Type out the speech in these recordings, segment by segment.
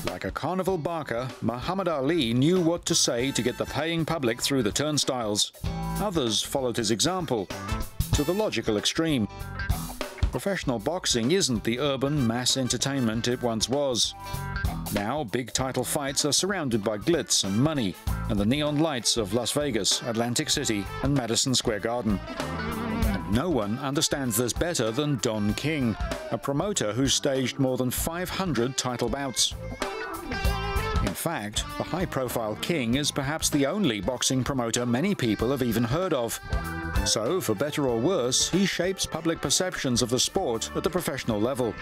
Like a carnival barker, Muhammad Ali knew what to say to get the paying public through the turnstiles. Others followed his example, to the logical extreme. Professional boxing isn't the urban mass entertainment it once was. Now, big title fights are surrounded by glitz and money and the neon lights of Las Vegas, Atlantic City, and Madison Square Garden. And no one understands this better than Don King, a promoter who staged more than 500 title bouts. In fact, the high-profile King is perhaps the only boxing promoter many people have even heard of. So, for better or worse, he shapes public perceptions of the sport at the professional level.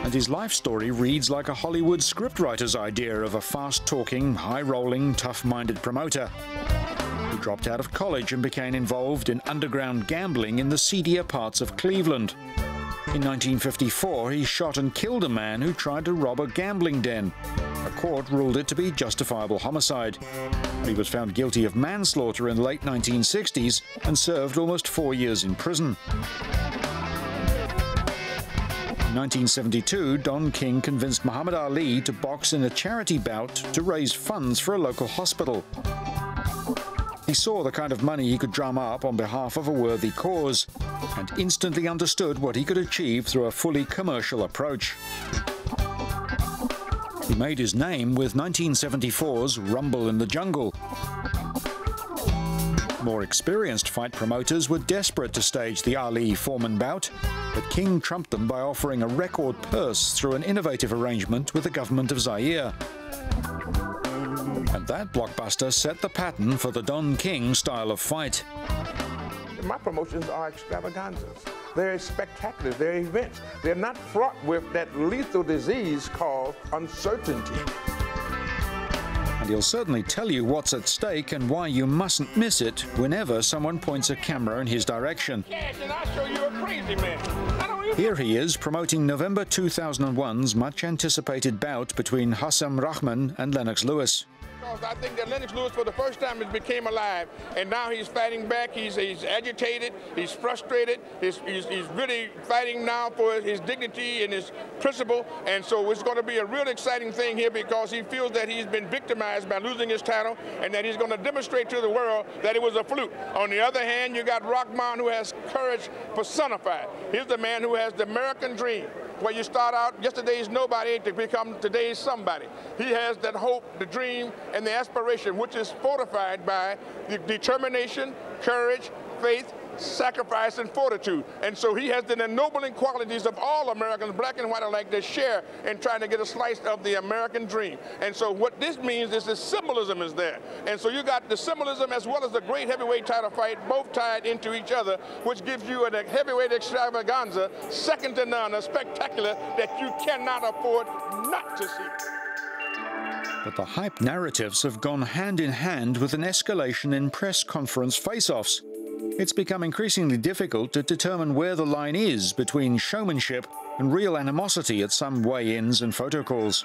And his life story reads like a Hollywood scriptwriter's idea of a fast-talking, high-rolling, tough-minded promoter. He dropped out of college and became involved in underground gambling in the seedier parts of Cleveland. In 1954, he shot and killed a man who tried to rob a gambling den. A court ruled it to be justifiable homicide. He was found guilty of manslaughter in the late 1960s and served almost 4 years in prison. In 1972, Don King convinced Muhammad Ali to box in a charity bout to raise funds for a local hospital. He saw the kind of money he could drum up on behalf of a worthy cause, and instantly understood what he could achieve through a fully commercial approach. He made his name with 1974's Rumble in the Jungle. More experienced fight promoters were desperate to stage the Ali-Foreman bout, but King trumped them by offering a record purse through an innovative arrangement with the government of Zaire. And that blockbuster set the pattern for the Don King style of fight. My promotions are extravaganzas. They're spectacular. They're events. They're not fraught with that lethal disease called uncertainty. And he'll certainly tell you what's at stake and why you mustn't miss it whenever someone points a camera in his direction. Yes, and I'll show you a crazy man. Here he is promoting November 2001's much-anticipated bout between Hassam Rahman and Lennox Lewis. I think that Lennox Lewis, for the first time, has became alive, and now he's fighting back. He's agitated, he's frustrated, he's really fighting now for his dignity and his principle, and so it's going to be a real exciting thing here because he feels that he's been victimized by losing his title and that he's going to demonstrate to the world that it was a fluke. On the other hand, you got Rahman, who has courage personified. He's the man who has the American dream, where you start out yesterday's nobody to become today's somebody. He has that hope, the dream, and the aspiration, which is fortified by the determination, courage, faith, sacrifice, and fortitude. And so he has the ennobling qualities of all Americans, black and white alike, that share in trying to get a slice of the American dream. And so what this means is the symbolism is there. And so you got the symbolism as well as the great heavyweight title fight, both tied into each other, which gives you a heavyweight extravaganza, second to none, a spectacular that you cannot afford not to see. But the hype narratives have gone hand in hand with an escalation in press conference face-offs. It's become increasingly difficult to determine where the line is between showmanship and real animosity at some weigh-ins and photo calls.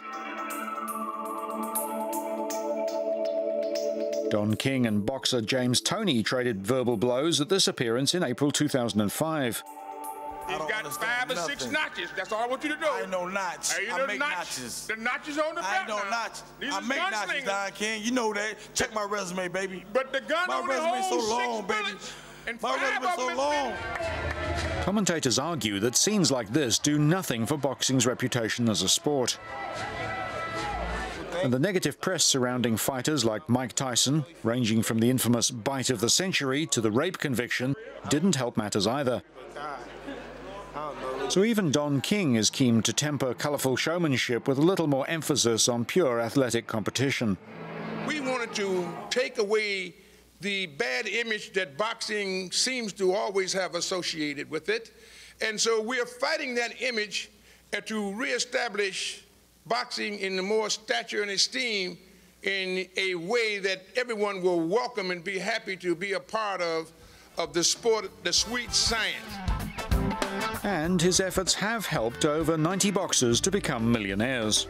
Don King and boxer James Toney traded verbal blows at this appearance in April 2005. He's got 5 or 6 notches. That's all I want you to do. I ain't no notch. I make notches. The notches on the back. I ain't no notch. I make notches, Don King. You know that. Check my resume, baby. But the gun my resume so long, baby. My resume so long. Commentators argue that scenes like this do nothing for boxing's reputation as a sport. And the negative press surrounding fighters like Mike Tyson, ranging from the infamous bite of the century to the rape conviction, didn't help matters either. So even Don King is keen to temper colourful showmanship with a little more emphasis on pure athletic competition. We wanted to take away the bad image that boxing seems to always have associated with it. And so we're fighting that image to reestablish boxing in the more stature and esteem in a way that everyone will welcome and be happy to be a part of the sport, the sweet science. And his efforts have helped over 90 boxers to become millionaires.